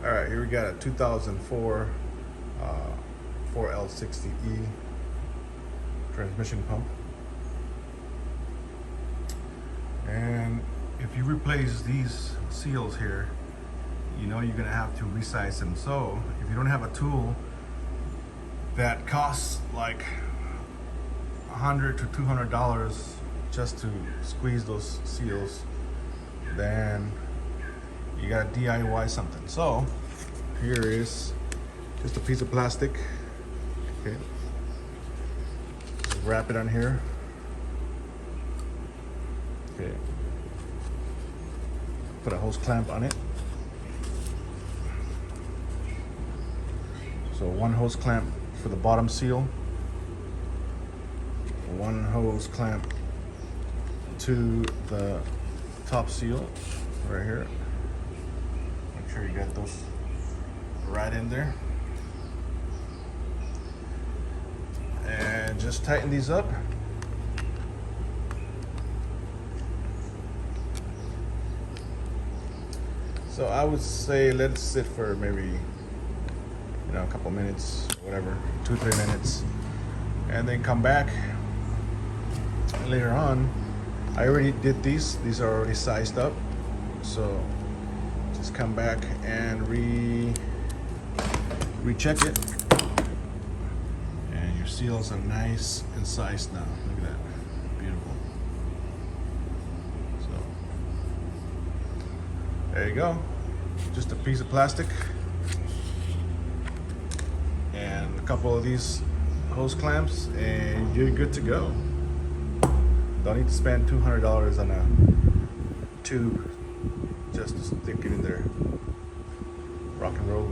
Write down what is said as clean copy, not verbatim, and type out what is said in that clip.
All right, here we got a 2004 4L60E transmission pump. And if you replace these seals here, you know you're gonna have to resize them. So if you don't have a tool that costs like $100 to $200 just to squeeze those seals, then you gotta DIY something. So here is just a piece of plastic. Okay, just wrap it on here. Okay, put a hose clamp on it. So one hose clamp for the bottom seal, one hose clamp to the top seal right here. Make sure you got those right in there. And just tighten these up. So I would say let it sit for maybe a couple minutes, whatever, 2-3 minutes, and then come back later on. I already did these are already sized up, so just come back and recheck it, and your seals are nice and sized now. Look at that, beautiful. So there you go, just a piece of plastic and a couple of these hose clamps, and you're good to go. Don't need to spend $200 on a tube just to stick it in there. Rock and roll.